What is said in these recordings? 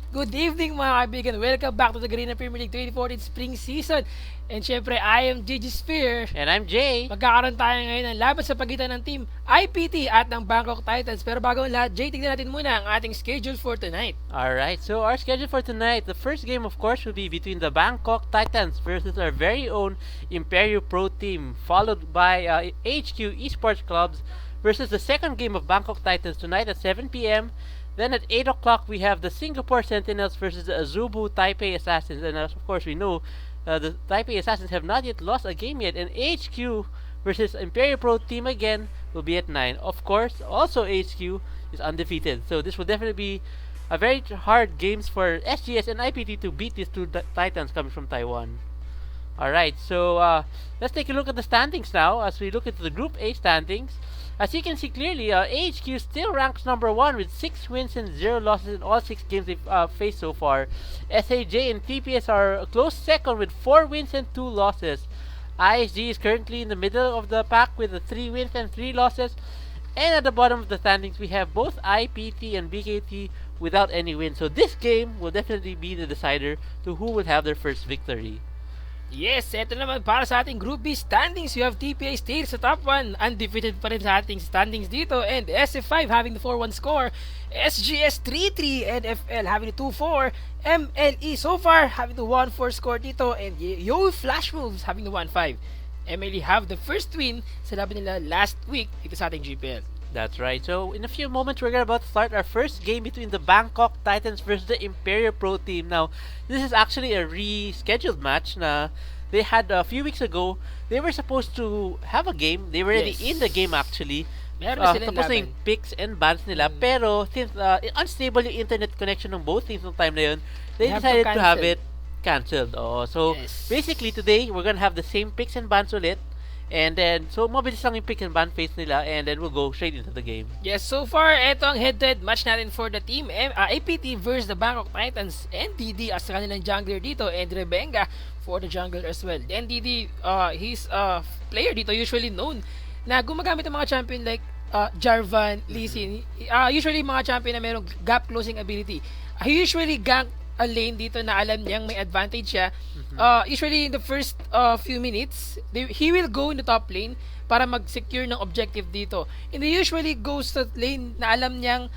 Good evening mga kaibigan. Welcome back to the Garena Premier League 2014 Spring Season. And syempre, I am Gigi Spear. And I'm Jay. Magkakaroon tayo ngayon ng laban sa pagitan ng team IPT at ng Bangkok Titans. Pero bago ang lahat, Jay, tignan natin muna ang ating schedule for tonight. Alright, so our schedule for tonight, the first game of course will be between the Bangkok Titans versus our very own Imperio Pro team, followed by HQ Esports Clubs versus the second game of Bangkok Titans tonight at 7 p.m. Then at 8 o'clock, we have the Singapore Sentinels versus the Azubu Taipei Assassins. And as of course, we know the Taipei Assassins have not yet lost a game yet. And HQ versus Imperial Pro team again will be at 9. Of course, also HQ is undefeated. So this will definitely be a very hard games for SGS and IPT to beat these two Titans coming from Taiwan. Alright, so let's take a look at the standings now as we look at the Group A standings. As you can see clearly, AHQ still ranks number 1 with 6 wins and 0 losses in all 6 games they've faced so far. SAJ and TPS are a close second with 4 wins and 2 losses. ISG is currently in the middle of the pack with 3 wins and 3 losses. And at the bottom of the standings, we have both IPT and BKT without any wins. So this game will definitely be the decider to who will have their first victory. Yes, eto naman para sa ating Group B standings. You have TPA still sa top 1. Undefeated pa rin sa ating standings dito. And SF5 having the 4-1 score. SGS 3-3 and FL having the 2-4. MLE so far having the 1-4 score dito. And Yo Flash Moves having the 1-5. MLE have the first win sa laban nila last week dito sa ating GPL. That's right. So in a few moments, we're about to start our first game between the Bangkok Titans versus the Imperial Pro team. Now, this is actually a rescheduled match na they had a few weeks ago. They were supposed to have a game. They were already in the game actually. Meron na silang tapos na laban. yung picks and bans nila. Pero since unstable yung internet connection ng both teams ng time na yun, they decided to have it cancelled. So basically today, we're gonna have the same picks and bans ulit. And then, so mabilis lang yung pick and ban phase nila and then we'll go straight into the game. Yes, so far, eto ang head-to-head match natin for the team. APT versus the Bangkok Titans. NDD as kanilang jungler dito and Rebenga for the jungler as well. NDD, he's a player dito usually known na gumagamit ng mga champion like Jarvan, Lee Sin. Usually mga champion na mayroong gap closing ability. He usually gank a lane dito na alam niyang may advantage siya. Usually in the first few minutes, he will go in the top lane para mag-secure ng objective dito. And he usually goes to lane na alam niyang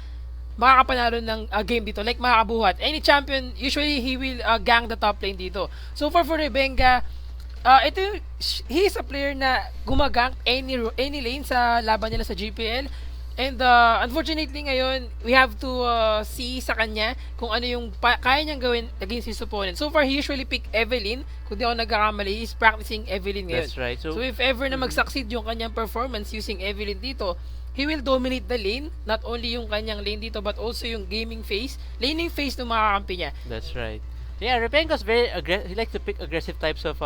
makakapanalo ng game dito, like makakabuhat. Any champion, usually he will gang the top lane dito. So far for Rebenga, he's a player na gumagang any lane sa laban nila sa GPL. And unfortunately ngayon, we have to see sa kanya kung ano yung kaya niyang gawin against his opponent. So far, he usually pick Evelyn. Kung di ako nagkakamali, he's practicing Evelyn ngayon. That's right. So if ever na mag-succeed yung kanyang performance using Evelyn dito, he will dominate the lane. Not only yung kanyang lane dito, but also yung laning phase ng mga kampi niya. That's right. Yeah, Rebenga's very he likes to pick aggressive types of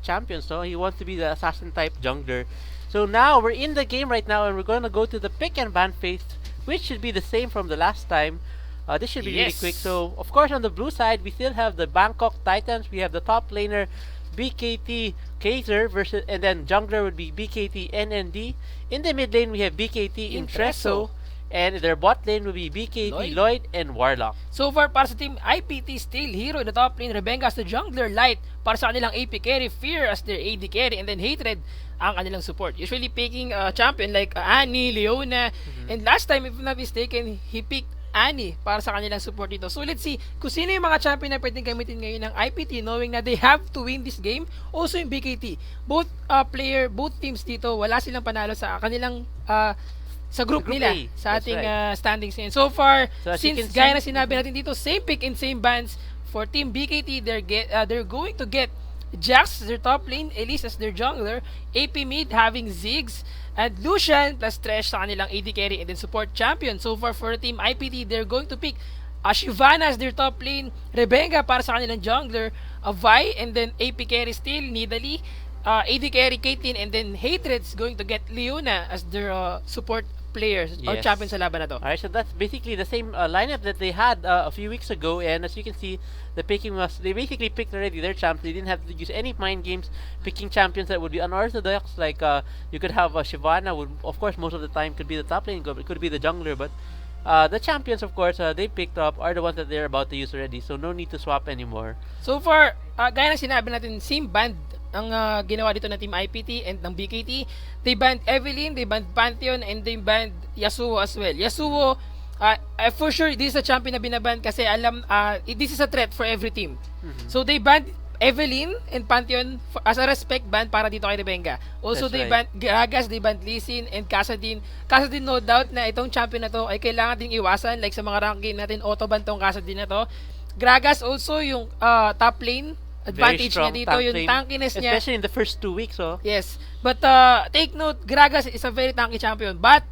champions. So he wants to be the assassin type jungler. So now we're in the game right now, and we're going to go to the pick and ban phase, which should be the same from the last time. This should be really quick. So of course on the blue side, we still have the Bangkok Titans. We have the top laner BKT Qaizer versus, and then jungler would be BKT NND. In the mid lane, we have BKT Intreso. And their bot lane will be BKT Lloyd and Warlock. So far para sa team IPT, still Hero in the top lane, Rebenga as the jungler, Light para sa kanilang AP carry, Fear as their AD carry, and then Hatred ang kanilang support. Usually picking champion like Annie, Leona, and last time if I'm not mistaken, he picked Annie para sa kanilang support dito. So let's see kung sino yung mga champion na pwedeng gamitin ngayon ng IPT, knowing na they have to win this game. Also yung BKT. Both teams dito, wala silang panalo sa kanilang sa group nila A, sa ating right. standings ngayon. So far, So since gaya na sinabi natin dito, same pick and same bans for team BKT, they're going to get Jax as their top lane, Elise as their jungler, AP mid having Ziggs, and Lucian plus Thresh sa kanilang AD carry and then support champion. So far for team IPT, they're going to pick Shivana as their top lane, Rebenga para sa kanilang jungler, Vi, and then AP carry still, Nidalee, AD carry Caitlyn, and then Hatred's going to get Leona as their support players or champions sa laban na to. Alright, so that's basically the same lineup that they had a few weeks ago, and as you can see, the picking was, they basically picked already their champs. They didn't have to use any mind games picking champions that would be unorthodox, like you could have Shyvana, would, of course most of the time could be the top lane, it could be the jungler, but The champions, of course, they picked up are the ones that they're about to use already, so no need to swap anymore. So far, gaya ng sinabi natin, same band ang ginawa dito ng Team IPT and ng BKT. They banned Evelyn, they banned Pantheon, and they banned Yasuo as well. Yasuo, for sure, this is a champion na binaban kasi alam, this is a threat for every team. So they banned Evelyn and Pantheon as a respect ban para dito kay Rebenga. Also, That's they right. banned Gragas, they banned Lee Sin, and Kassadin. Kassadin, no doubt na itong champion na to ay kailangan ding iwasan. Like sa mga ranking natin, auto-ban tong Kassadin na to. Gragas also, yung top lane, Very advantage strong niya dito, tank yung lane, tankiness niya. especially in the first 2 weeks. Oh. Yes. But take note, Gragas is a very tanky champion. But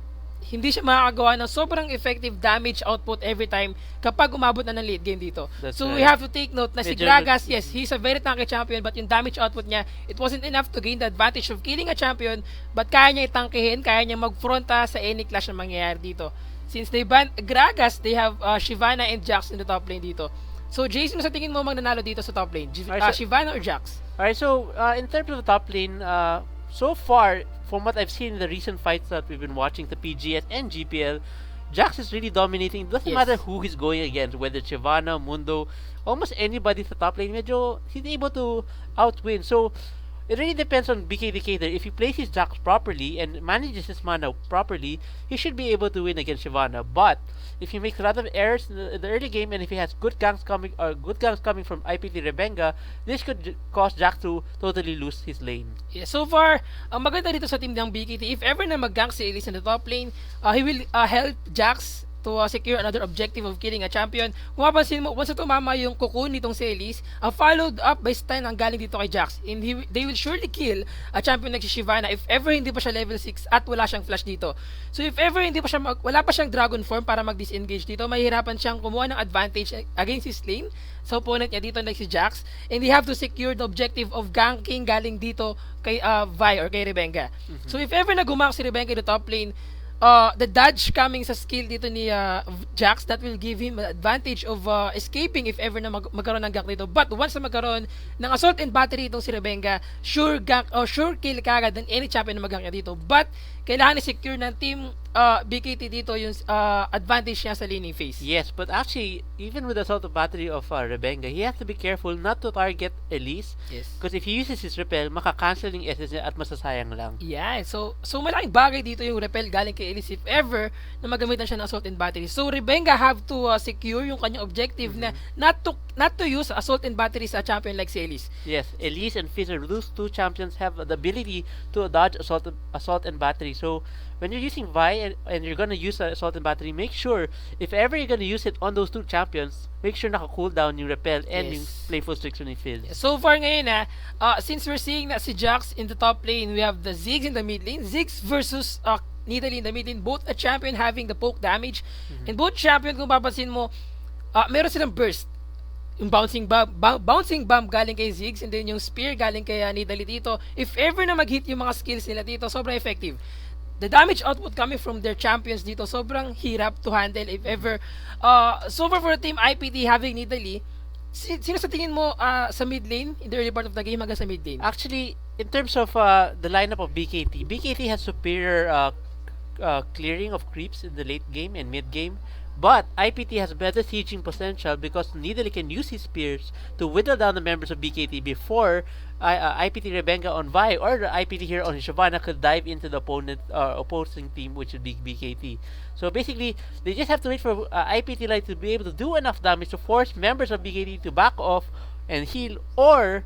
hindi siya makakagawa ng sobrang effective damage output every time kapag umabot na ng late game dito. That's So right. we have to take note na si Medyo Gragas, yes, he's a very tanky champion, but yung damage output niya, it wasn't enough to gain the advantage of killing a champion, but kaya niya itangkihin, kaya niya magfronta sa any clash na mangyayari dito. Since they ban Gragas, they have Shyvana and Jax in the top lane dito. So Jason, sa tingin mo mananalo dito sa top lane? Shyvana or Jax? Alright, so in terms of the top lane, so far, from what I've seen in the recent fights that we've been watching, the PGS and GPL, Jax is really dominating. Doesn't Yes. matter who he's going against, whether it's Shyvana, Mundo, almost anybody sa top lane, medyo he's able to outwin. So, it really depends on BKT Qaizer. If he plays his Jax properly and manages his mana properly, he should be able to win against Shyvana. But if he makes a lot of errors in the early game, and if he has good ganks coming from IPT Rebenga, this could cause Jax to totally lose his lane. Yeah, so far, ang maganda dito sa team ng BKT, if ever na mag-gank si Elise in the top lane, he will help Jax to secure another objective of killing a champion. Kung mapansin mo, once na tumama yung cocoon nitong si Elise, followed up by stun ang galing dito kay Jax. And they will surely kill a champion like si Shyvana if ever hindi pa siya level 6 at wala siyang flash dito. So if ever hindi pa siya wala pa siyang dragon form para mag-disengage dito, mahihirapan siyang kumuha ng advantage against his lane sa opponent niya dito like si Jax, and they have to secure the objective of ganking galing dito kay Vi or kay Rebenga. So if ever na gumak si Rebenga in the top lane, the dodge coming sa skill dito ni Jax, that will give him an advantage of escaping if ever na magkaroon ng gank dito. But once na magkaroon ng assault and battery itong si Rebenga, sure gank or sure kill kagad ng any champion na mag-gank niya dito. But kailangan i-secure ng team BKT dito yung advantage niya sa laning phase. Yes, but actually, even with the assault of battery of Rebenga, he has to be careful not to target Elise. Yes. Because if he uses his repel, maka-cancel yung SS niya at masasayang lang. Yeah, so malaking bagay dito yung repel galing kay Elise if ever na magamitan siya ng assault and battery. So Rebenga have to secure yung kanyang objective na not to use assault and battery sa champion like si Elise. Yes, Elise and Fizzer, those two champions have the ability to dodge assault and battery. So when you're using Vi and you're gonna use assault and battery, make sure if ever you're gonna use it on those two champions, make sure naka-cool down yung repel and yung Yes. playful restriction ni Fizz. So far ngayon since we're seeing na si Jax in the top lane, we have the Ziggs in the mid lane. Ziggs versus Nidalee in the mid lane. Both a champion having the poke damage. And both champion, kung papansin mo, meron silang burst. Yung bouncing bomb galing kay Ziggs, and then yung spear galing kay Nidalee dito. If ever na mag-hit yung mga skills nila dito, sobrang effective. The damage output coming from their champions dito, sobrang hirap to handle if ever. So far for the team IPT having Nidalee, sino sa tingin mo sa mid lane, in the early part of the game hanggang sa mid lane? Actually, in terms of the lineup of BKT has superior clearing of creeps in the late game and mid game. But IPT has better sieging potential because Nidalee can use his spears to whittle down the members of BKT before IPT Rebenga on Vi or the IPT here on Shyvana could dive into the opposing team, which would be BKT. So basically, they just have to wait for IPT Light to be able to do enough damage to force members of BKT to back off and heal, or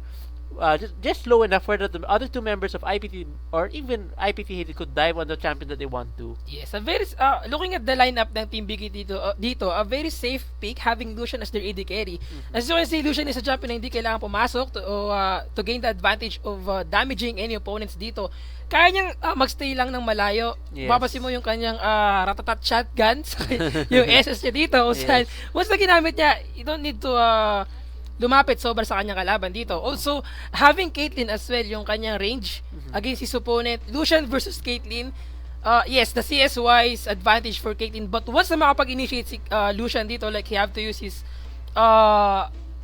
just low enough for the other two members of IPT or even IPT could dive on the champion that they want to. Yes, a very looking at the lineup ng Team BKT dito, a very safe pick having Lucian as their AD carry. As you can see, Lucian is a champion na hindi kailangan pumasok to gain the advantage of damaging any opponents dito. Kaya niyang magstay lang ng malayo. Yes. Papasin mo yung kanyang ratatat shotgun, yung SS niya dito. Yes. Once na ginamit niya, you don't need to lumapit sobra sa kanyang kalaban dito. Also, having Caitlyn as well, yung kanyang range against his opponent. Lucian versus Caitlyn. Yes, the CS-wise advantage for Caitlyn. But once na makapag-initiate si Lucian dito, like he have to use his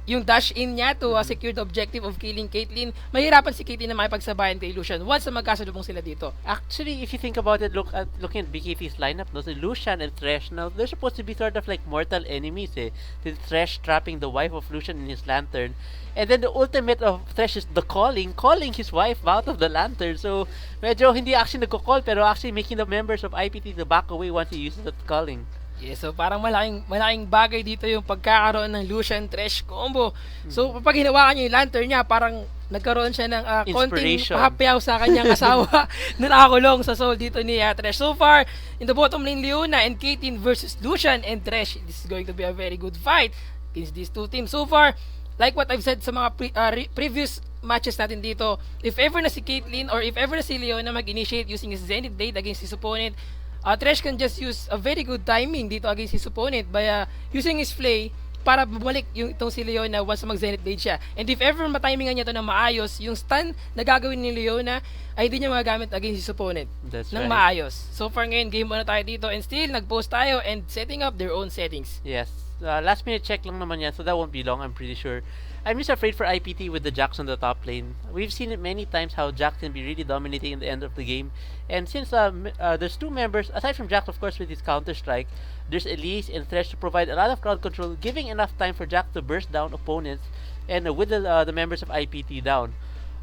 yung dash in niya to secure the objective of killing Caitlyn, mahirapan si Caitlyn na makipagsabayan kay Lucian once na magkasalubong sila dito. Actually, if you think about it, looking at BKT's lineup, no, so Lucian and Thresh, now they're supposed to be sort of like mortal enemies, eh. The Thresh trapping the wife of Lucian in his lantern, and then the ultimate of Thresh is the calling his wife out of the lantern. So, medyo hindi actually nagko-call, pero actually making the members of IPT to back away once he uses that calling. Yeah, so parang malaking bagay dito yung pagkakaroon ng Lucian Thresh combo. So kapag hinawakan niya yung lantern niya, parang nagkaroon siya ng konting Inspiration. pahapyaw sa kanyang asawa na nakakulong sa soul dito ni Thresh. So far, in the bottom lane, Leona and Caitlyn versus Lucian and Thresh. This is going to be a very good fight against these two teams. So far, like what I've said sa mga previous matches natin dito, if ever na si Caitlyn or if ever na si Leona mag-initiate using his Zenith Blade against his opponent, Thresh can just use a very good timing dito against his opponent by using his flay para bumalik itong si Leona once mag-Zenith Blade siya. And if ever matimingan niya ito na maayos, yung stun na gagawin ni Leona ay hindi niya magagamit against his opponent ng maayos. So far ngayon, game 1 na tayo dito and still nag-post tayo and setting up their own settings. Yes. Last minute check lang naman yan, so that won't be long, I'm pretty sure. I'm just afraid for IPT with the Jax on the top lane. We've seen it many times how Jax can be really dominating in the end of the game. And since there's two members, aside from Jax of course with his counter-strike, there's Elise and Thresh to provide a lot of crowd control, giving enough time for Jax to burst down opponents and whittle the members of IPT down.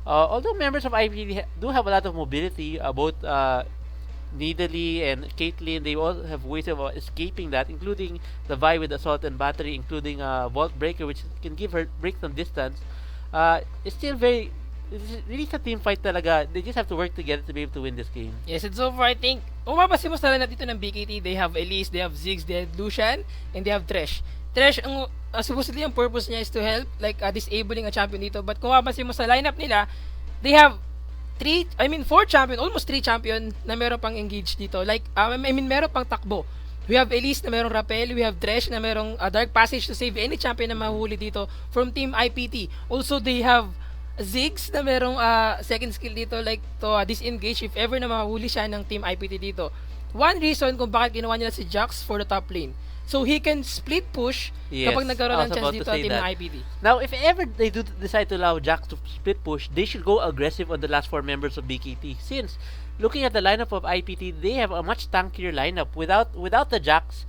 Although members of IPT do have a lot of mobility, both Nidalee and Caitlyn, they all have ways of escaping that, including the Vi with Assault and Battery, including Vault Breaker, which can give her break some distance. It's really a team fight talaga. They just have to work together to be able to win this game. Yes, and so far I think, umapasin mo sa lineup dito ng BKT, they have Elise, they have Ziggs, they have Lucian, and they have Thresh. Thresh, supposedly ang purpose niya is to help, like disabling a champion dito. But kung mapasin mo sa lineup nila, they have 4 champion, almost 3 champion na meron pang engage dito. Like, meron pang takbo. We have Elise na merong rappel, we have Thresh na merong dark passage to save any champion na mahuli dito from Team IPT. Also, they have Ziggs na merong second skill dito, like to disengage if ever na mahuli siya ng Team IPT dito. One reason kung bakit ginawa nila si Jax for the top lane. So he can split push kapag nagkaroon ng chance dito ang team ng IPT. Now, if ever they do decide to allow Jax to split push, they should go aggressive on the last 4 members of BKT. Since, looking at the lineup of IPT, they have a much tankier lineup. Without the Jax,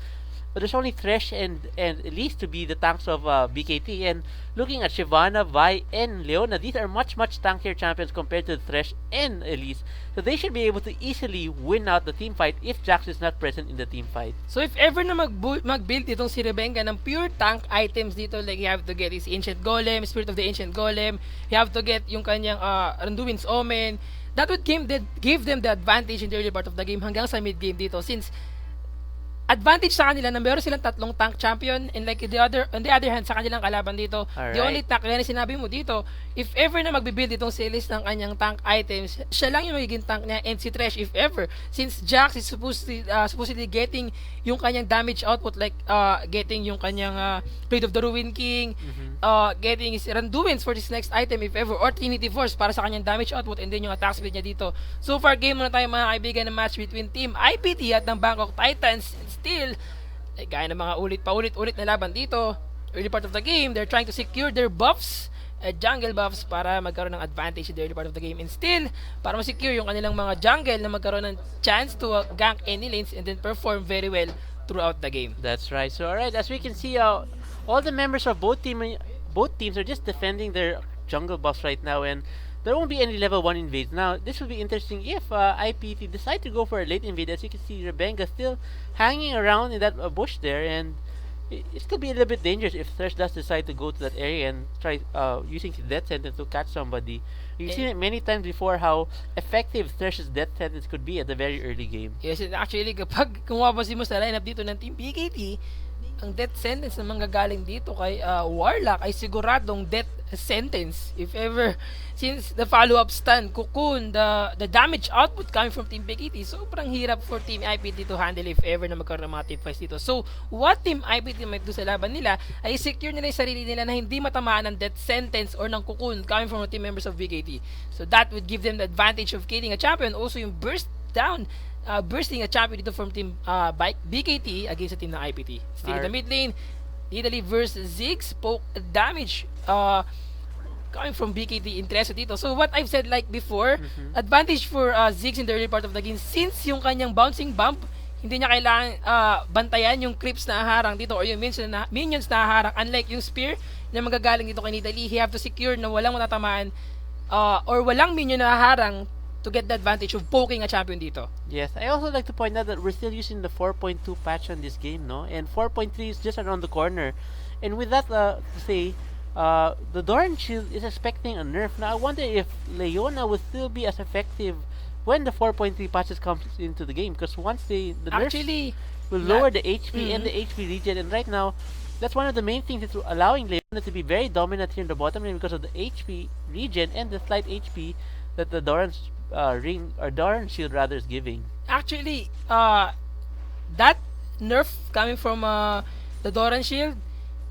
but there's only Thresh and Elise to be the tanks of BKT. And looking at Shyvana, Vi, and Leona, these are much tankier champions compared to Thresh and Elise. So they should be able to easily win out the team fight if Jax is not present in the team fight. So if ever na mag-build itong si Rebenga ng pure tank items dito, like you have to get his Ancient Golem, Spirit of the Ancient Golem, you have to get yung kanyang Randuin's Omen, that would give them the advantage in the early part of the game hanggang sa mid-game dito, since advantage sa kanila na meron silang 3 tank champion, and like on the other hand sa kanilang kalaban dito, the only tank, kaya sinabi mo dito, if ever na magbibuild itong si Elise ng kanyang tank items, siya lang yung magiging tank niya, and si Thresh if ever, since Jax is supposedly getting yung kanyang damage output, like getting yung kanyang Blade of the Ruin King, getting his Randuins for this next item if ever, or Trinity Force para sa kanyang damage output, and then yung attack speed niya dito. So far, game muna tayo mga kaibigan ng match between Team IPT at ng Bangkok Titans. Still, gaya ng mga paulit-ulit na laban dito, early part of the game, they're trying to secure their buffs, jungle buffs, para magkaroon ng advantage in the early part of the game, and still, para ma-secure yung kanilang mga jungle na magkaroon ng chance to gank any lanes and then perform very well throughout the game. That's right. So alright, as we can see, all the members of both teams are just defending their jungle buffs right now, and there won't be any level 1 invades. Now, this will be interesting if IPT decide to go for a late invade. As you can see, Rebenga still hanging around in that bush there, and it could be a little bit dangerous if Thresh does decide to go to that area and try using his death sentence to catch somebody. You've seen it many times before how effective Thresh's death sentence could be at the very early game. Yes, and actually, kapag kumapasin mo sa lineup dito ng Team BKT, ang death sentence na manggagaling dito kay Warlock ay siguradong death sentence if ever, since the follow-up stun, cocoon, the damage output coming from Team BKT, sobrang hirap for Team IPT to handle if ever na magkaroon ng mga team fights dito. So, what Team IPT might do sa laban nila ay secure nila yung sarili nila na hindi matamaan ng death sentence or ng cocoon coming from the team members of BKT. So, that would give them the advantage of killing a champion. Also, yung bursting a champion dito from Team BKT against the team ng IPT. Still in the mid lane, Nidalee versus Ziggs, poke damage coming from BKT Intereso dito. So what I've said like before, Mhm. advantage for Ziggs in the early part of the game since yung kanyang bouncing bump, hindi niya kailangan bantayan yung creeps na haharang dito or yung minions na haharang. Unlike yung spear na magagaling dito kay Nidalee, he have to secure na walang matatamaan or walang minion na haharang to get the advantage of poking a champion dito. Yes, I also like to point out that we're still using the 4.2 patch on this game, no? And 4.3 is just around the corner. And with that to say, the Doran Shield is expecting a nerf. Now, I wonder if Leona will still be as effective when the 4.3 patches comes into the game. Because once the nerf Actually, will lower the HP and the HP regen. And right now, that's one of the main things that's allowing Leona to be very dominant here in the bottom lane because of the HP regen and the slight HP that the Doran's ring or Doran Shield rather is giving. actually, that nerf coming from the Doran Shield,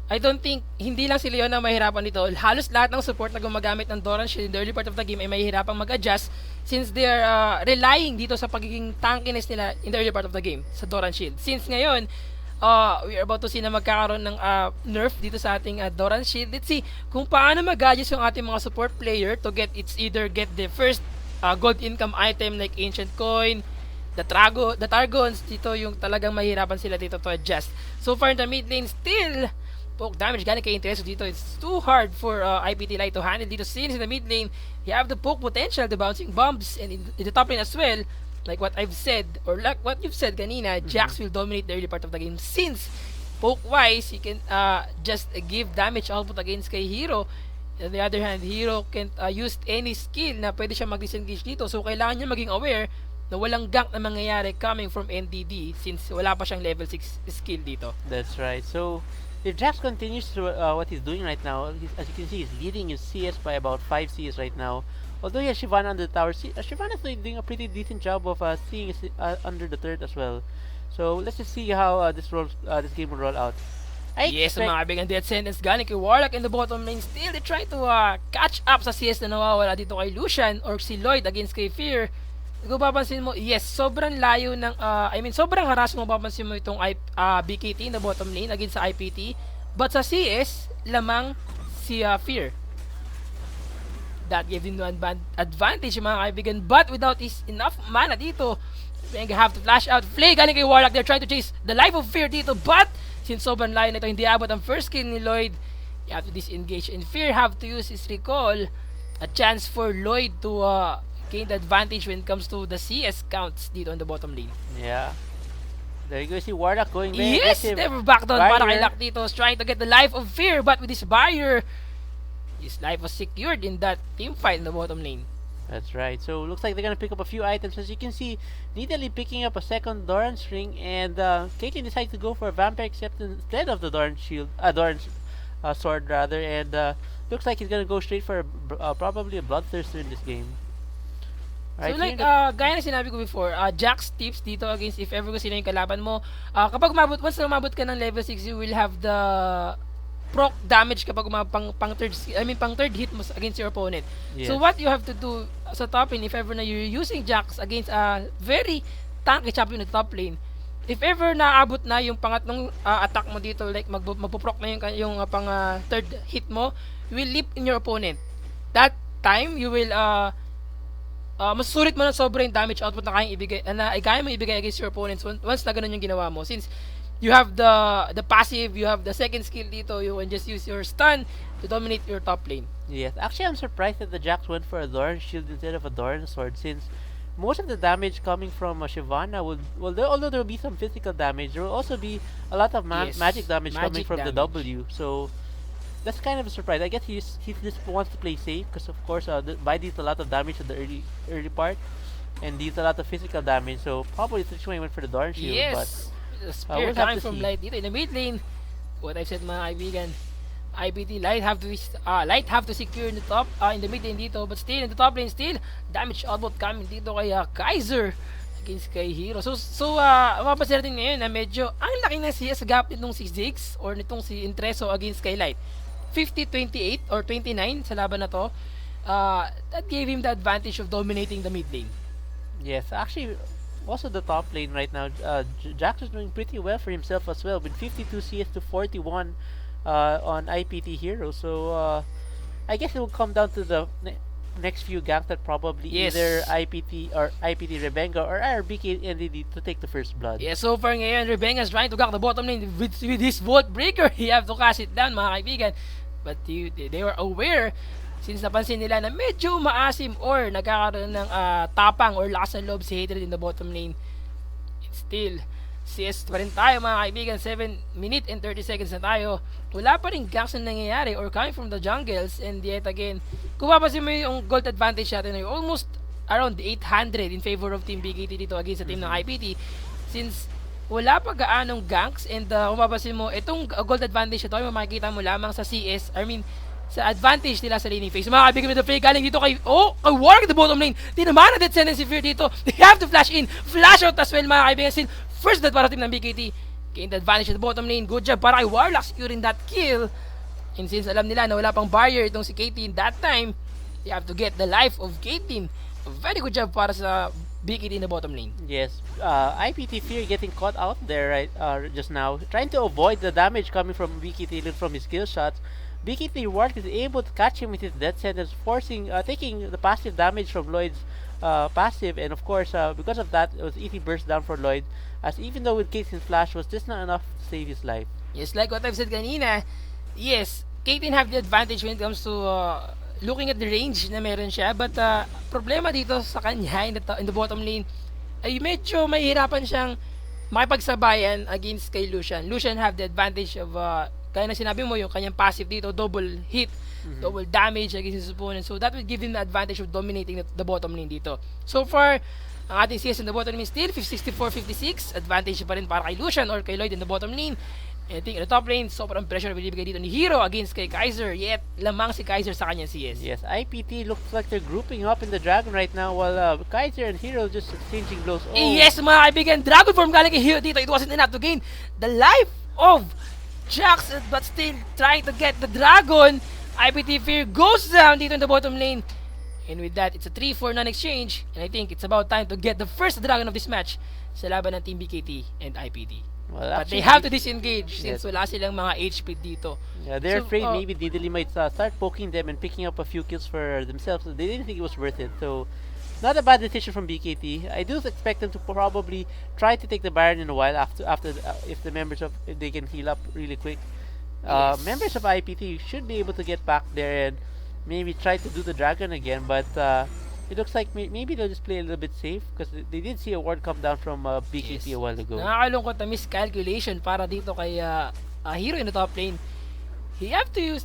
I don't think, hindi lang si Leona mahirapan dito. Halos lahat ng support na gumagamit ng Doran Shield in the early part of the game ay mahihirapang mag-adjust since they are relying dito sa pagiging tankiness nila in the early part of the game sa Doran Shield. Since ngayon, we are about to see na magkakaroon ng nerf dito sa ating Doran Shield. Let's see kung paano mag-adjust yung ating mga support player to get either get the first gold income item like Ancient Coin, the Targons, dito yung talagang mahirapan sila dito to adjust. So far in the mid lane, still poke damage galing kay Intereso dito. It's too hard for IPT Light to handle dito since in the mid lane, you have the poke potential, the bouncing bombs, and in the top lane as well, like what I've said, or like what you've said kanina, Jax will dominate the early part of the game since poke-wise, he can just give damage output against kay Hero. On the other hand, Hero can't use any skill na pwede siya mag-disengage dito. So, kailangan niya maging aware na walang gank na mangyayari coming from NDD since wala pa siyang level 6 skill dito. That's right. So, if Jax continues to what he's doing right now, as you can see, he's leading his CS by about 5 CS right now. Although he has Shyvana under the tower, Shyvana's doing a pretty decent job of seeing under the turret as well. So let's just see how this game will roll out. Yes, mga kaibigan, death sentence galing kay Warlock in the bottom lane. Still, they try to catch up sa CS na nawawala dito kay Lucian or si Lloyd against kay Fear. Kung papansin mo, yes, sobrang layo ng, sobrang harass mo papansin mo itong BKT in the bottom lane against sa IPT. But sa CS, lamang si Fear. That gave him no advantage, mga kaibigan. But without his enough mana dito, Benga have to flash out. Flay galing kay Warlock. They're trying to chase the life of Fear dito. But, since sobrang layo na ito, hindi abot ang first kill ni Lloyd, you have to disengage. And Fear have to use his recall. A chance for Lloyd to gain the advantage when it comes to the CS counts dito on the bottom lane. Yeah. There you go, see Warlock going very yes, aggressive. Never back down para kay Lock dito. Trying to get the life of Fear, but with his barrier, his life was secured in that team fight in the bottom lane. That's right. So looks like they're gonna pick up a few items. As you can see, Nidalee picking up a second Doran's ring, and Caitlyn decides to go for a Vampire Acceptance instead of the Doran Shield, Doran's sword rather, and looks like he's gonna go straight for probably a Bloodthirster in this game. Right, so like, gaya na sinabi ko before, Jax tips dito against if ever kung sino yung kalaban mo. Kapag once na umabot ka ng level 6, you will have the proc damage kapag pang third hit mo against your opponent. Yes. So what you have to do sa top lane, if ever na you're using Jax against a very tanky champion na top lane, if ever naabot na yung pangatlong attack mo dito, like magpo-proc na yung pang third hit mo, you will leap in your opponent. That time, you will masusulit mo na sobrang damage output na kaya mo ibigay against your opponents once na ganun yung ginawa mo. Since you have the passive, you have the second skill dito, you can just use your stun to dominate your top lane. Yes, actually I'm surprised that the Jax went for a Doran Shield instead of a Doran Sword, since most of the damage coming from Shyvana although there will be some physical damage, there will also be a lot of magic damage coming from the W. So that's kind of a surprise. I guess he just wants to play safe because of course Bai deals a lot of damage at the early part and deals a lot of physical damage. So probably that's why he went for the Doran Shield. Yes. But the spear coming from Light dito in the mid lane. What I've said, mga kaibigan, IPT Light have to secure in the top in the mid lane dito, but still in the top lane, still damage output coming dito kay Qaizer against kay Hero. So mapapansin natin ngayon na medyo ang laki ng CS gap nitong si Ziggs or nitong si Intereso against kay Light. 50-28 or 29 sa laban na to. That gave him the advantage of dominating the mid lane. Yes, actually Also, the top lane right now, Jax is doing pretty well for himself as well, with 52 CS to 41 on IPT Hero. So I guess it will come down to the next few ganks that probably either Yes. IPT Rebenga or RBK NDD to take the first blood. Yeah, so far ngayon, Rebenga's trying to gag the bottom lane with his Vault Breaker. He have to cast it down, mga kaibigan. But they were aware since napansin nila na medyo maasim or nagkakaroon ng tapang or lakas ng loob si Hatred in the bottom lane. It's still CS pa rin tayo, mga kaibigan. 7 minutes and 30 seconds na tayo. Wala pa rin ganks na nangyayari or coming from the jungles. And yet again, kung mapapansin mo yung gold advantage natin ay almost around 800 in favor of Team BKT dito against sa team ng IPT. Since wala pa gaanong ganks and kung mapapansin mo, itong gold advantage ito ay makikita mo lamang sa CS, I mean, sa advantage nila sa laning phase. Mga kaibigan with the play galing dito kay Warwick the bottom lane. Tinamaan na dead sentence si Fear dito. They have to flash in, flash out as well, mga kaibigan. Still, first that para team ng BKT. Gain the advantage at the bottom lane. Good job para kay Warlock securing that kill. And since alam nila na wala pang barrier itong si KT that time, they have to get the life of KT. A very good job para sa BKT in the bottom lane. Yes, IPT Fear getting caught out there right just now, trying to avoid the damage coming from BKT from his kill shots. BKT Ward is able to catch him with his death sentence, forcing taking the passive damage from Lloyd's passive, and of course because of that it was easy burst down for Lloyd, as even though with Kate's flash was just not enough to save his life. Yes, like what I've said kanina, yes, Caitlyn have the advantage when it comes to looking at the range na meron siya, but problema dito sa kanya in the bottom lane ay medyo mahihirapan siyang makipagsabayan against kay Lucian. Lucian have the advantage of kaya na sinabi mo yung kanyang passive dito, double hit, double damage against his opponent. So that will give him the advantage of dominating the bottom lane dito. So far, ang ating CS in the bottom lane still 64-56. Advantage pa rin para kay Lucian or kay Lloyd in the bottom lane. And I think in the top lane, sobrang pressure na binibigay dito ni Hero against kay Qaizer. Yet, lamang si Qaizer sa kanyang CS. Yes, IPT looks like they're grouping up in the Dragon right now, while Qaizer and Hero just exchanging blows. Oh. Yes, mga kaibigan, Dragon form galing kay Hero dito. It wasn't enough to gain the life of Jax, but still trying to get the Dragon. IPT Fear goes down dito in the bottom lane. And with that, it's a 3-4 non-exchange. And I think it's about time to get the first Dragon of this match sa laban ng Team BKT and IPT. Well, But actually, they have to disengage since yes, wala silang mga HP dito. yeah, they're So, afraid maybe Diddley might start poking them and picking up a few kills for themselves. So they didn't think it was worth it. So not a bad decision from BKT. I do expect them to probably try to take the Baron in a while after if the members of if they can heal up really quick. Yes. Members of IPT should be able to get back there and maybe try to do the Dragon again, but it looks like maybe they'll just play a little bit safe because they did see a ward come down from BKT Yes. a while ago. Nakakalungkot na miscalculation para dito kay Hero in the top lane. He have to use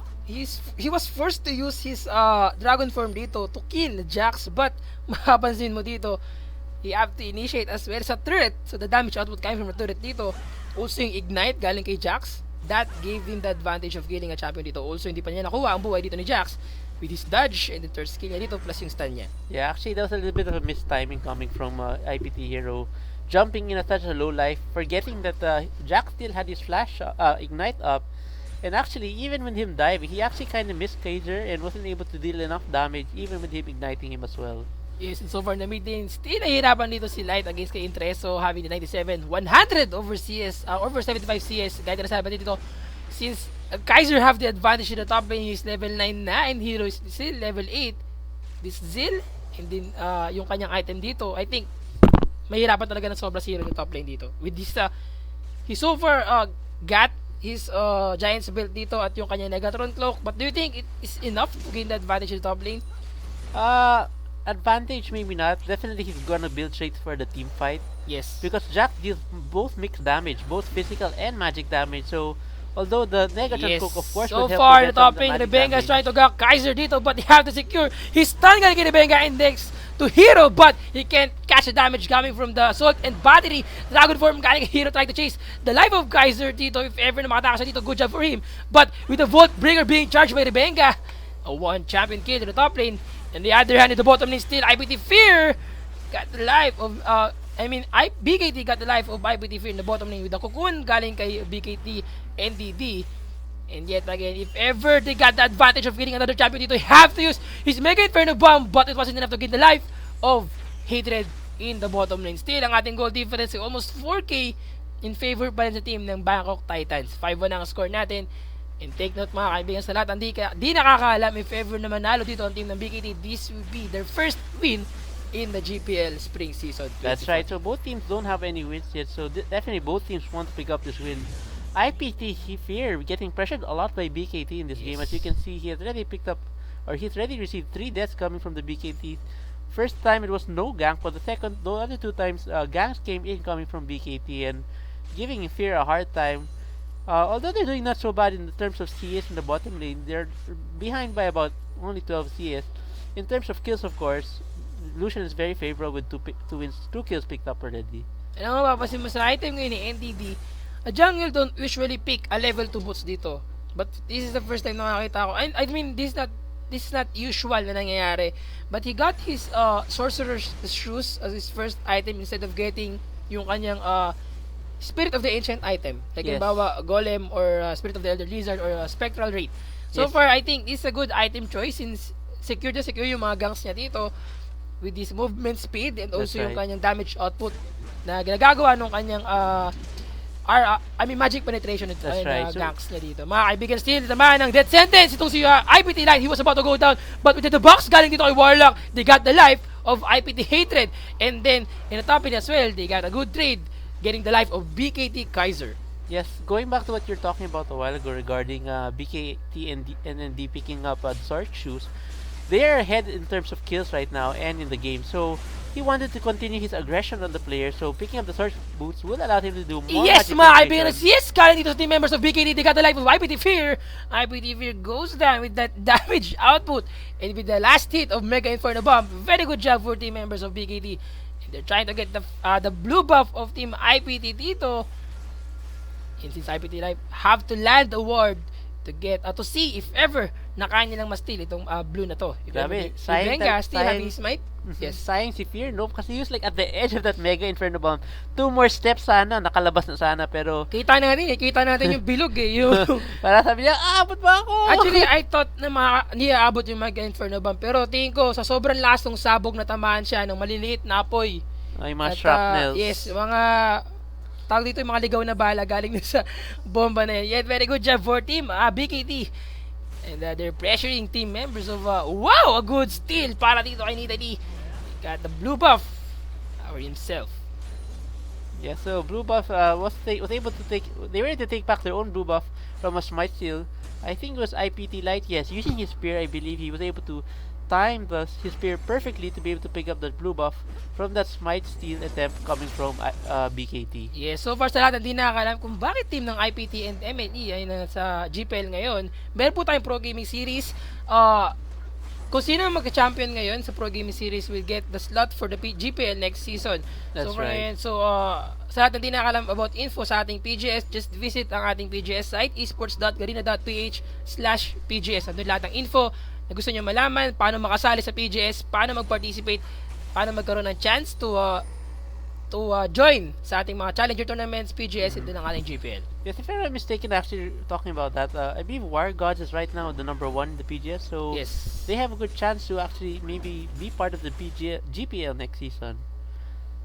he was forced to use his dragon form dito to kill Jax, but mapapansin mo dito he have to initiate as well sa turret, so the damage output coming from the turret dito. Also yung ignite galing kay Jax, that gave him the advantage of killing a champion dito. Also hindi pa niya nakuha ang buhay dito ni Jax with his dodge and the third skill niya dito plus yung stun niya. Yeah, actually that was a little bit of a missed timing coming from IPT Hero, jumping in at such a low life, forgetting that Jack still had his flash ignite up, and actually even with him diving, he actually kind of missed Qaizer and wasn't able to deal enough damage even with him igniting him as well. Yes, and so far na mid lane, still nahihirapan dito si Light against kay Intreso, having the 97, 100 over CS, over 75 CS, gaya na sabi dito, since Qaizer have the advantage in the top lane, he's level 9 na, and Hero is still level 8. This Zil, and then yung kanyang item dito, I think, mahirapan talaga ng sobra si Hero in the top lane dito. With this, he so far got his Giant's build dito at yung kanyang Negatron Cloak, but do you think it is enough to gain the advantage in the top lane? Advantage maybe not. Definitely he's gonna build straight for the team fight. Yes. Because Jack deals both mixed damage, both physical and magic damage. So although the Negatron Cook of course so would help far, to the get some top lane, magic Rebenga damage. is trying to get Qaizer dito, but they have to secure his stun galing kay Rebenga index to Hero, but he can't catch the damage coming from the assault and battery. Dragon form galing kay Hero trying to chase the life of Qaizer dito. If ever na makatakas siya dito, good job for him. But with the Vault Breaker being charged by Rebenga, a one champion kill in the top lane. On the other hand, in the bottom lane still, IPT Fear got the life of, BKT got the life of IPT Fear in the bottom lane with the Cocoon galing kay BKT NDD. And yet again, if ever they got the advantage of getting another champion dito, he have to use his Mega Inferno Bomb, but it wasn't enough to get the life of Hatred in the bottom lane. Still, ang ating goal difference ay almost 4K in favor pa rin sa team ng Bangkok Titans. 5-1 ang score natin. And take note mga kaibigan sa lahat, di nakakaalam if ever na manalo dito ang team ng BKT. This will be their first win in the GPL Spring Season 2024. That's right. So both teams don't have any wins yet. So definitely both teams want to pick up this win. IPT here getting pressured a lot by BKT in this game. As you can see, he has already picked up, or he's already received 3 deaths coming from the BKT. First time it was no gank, but the other 2 times ganks came in coming from BKT and giving Fear a hard time. Although they're doing not so bad in terms of CS in the bottom lane, they're behind by about only 12 CS. In terms of kills, of course, Lucian is very favorable with 2 kills picked up already. And ang mapapasin mo sa item ngayon ni NTD, a jungle don't usually pick a level 2 boots dito. But this is the first time na nakakita ko. I mean, this is not usual na nangyayari. But he got his Sorcerer's Shoes as his first item instead of getting yung kanyang Spirit of the Ancient item. Like Yes. bawa Golem or Spirit of the Elder Lizard or Spectral Wraith. So Yes. far, I think this is a good item choice since secure yung mga ganks niya dito with this movement speed and also That's yung right. kanyang damage output na ginagawa nung kanyang magic penetration at That's right. So, ganks niya dito. Mga kaibigan, still naman ng death sentence itong si IPT Light. He was about to go down but with the box galing dito kay Warlock, they got the life of IPT Hatred, and then in the top as well, they got a good trade getting the life of BKT Qaizer. yes, going back to what you're talking about a while ago regarding BKT and ND picking up Sword Shoes, they are ahead in terms of kills right now and in the game. So he wanted to continue his aggression on the player. So picking up the Sword Boots will allow him to do more. Yes, magic mga kaibigan. penetration. Yes, galing dito sa team members of BKT. They got the life of IPT Fear. IPT Fear goes down with that damage output. And with the last hit of Mega Inferno Bomb, very good job for team members of BKT. And they're trying to get the blue buff of team IPT dito. And since IPT Life have to land a ward to get to see if ever na kaya nilang ma-steal itong blue na to. If Grabe, Benga still sayang- having smite. Yes. Sayang si Fear, no? Kasi he was like at the edge of that Mega Inferno Bomb. 2 more steps sana, nakalabas na sana, pero Kita natin yung bilog eh. Yung para sabi niya, abot ba ako? Actually, I thought na hindi aabot yung Mega Inferno Bomb. Pero tingin ko, sa sobrang lakas ng sabog na tamaan siya ng maliliit na apoy. Ay, mga At, shrapnels. yes, mga tawag dito yung mga ligaw na bala galing dun sa bomba na yan. Yet, very good job for team BKT. And they're pressuring team members of, wow, a good steal para dito kay Nita D. Got the blue buff for himself. Yeah, so blue buff was able to take. They were able to take back their own blue buff from a smite steal. I think it was IPT Light. Yes, using his spear, I believe he was able to time his spear perfectly to be able to pick up that blue buff from that smite steal attempt coming from BKT. Yes, so far sa lahat, hindi nakakalam kung bakit team ng IPT and MNE ay nasa GPL ngayon. Meron po tayong Pro Gaming Series. Kung sino ang magka-champion ngayon sa Pro Gaming Series will get the slot for the GPL next season. That's right. So, sa lahat ng hindi nakakalam about info sa ating PGS, just visit ang ating PGS site, esports.garena.ph/PGS. Andun lahat ng info na gusto nyo malaman, paano makasali sa PGS, paano mag-participate, paano magkaroon ng chance to join sa ating mga challenger tournaments, PGS, and din ang ating GPL. Yes, if I'm not mistaken, actually talking about that, I believe War Gods is right now the number 1 in the PGS, so Yes. they have a good chance to actually maybe be part of the GPL next season.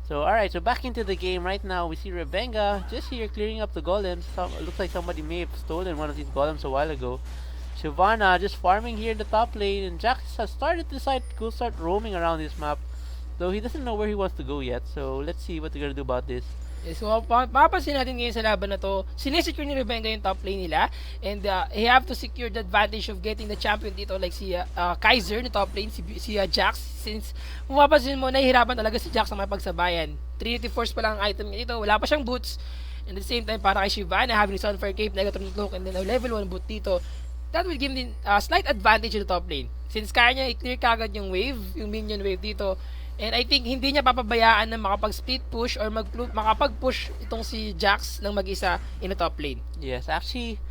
So alright, so back into the game right now. We see Rebenga just here clearing up the golems. Looks like somebody may have stolen one of these golems a while ago. Shyvana just farming here in the top lane, and Jax has started to start roaming around this map, though he doesn't know where he wants to go yet. So let's see what they're gonna do about this. So, papansin natin ngayon sa laban na to, sinesecure ni Rebenga yung top lane nila, and he have to secure the advantage of getting the champion dito like si Qaizer na top lane, si Jax, since kung mapapansin mo, nahihirapan talaga si Jax na mapagsabayan. Trinity Force pa lang ang item niya dito, wala pa siyang boots, and at the same time, para kay Shyvana, having Sunfire Cape, Negatron Cloak, and then a level 1 boot dito, that will give him slight advantage in the top lane. Since kaya niya i-clear kagad yung wave, yung minion wave dito, and I think hindi niya papabayaan na makapag-split push or makapag-push itong si Jax ng mag-isa in the top lane. Yes, actually,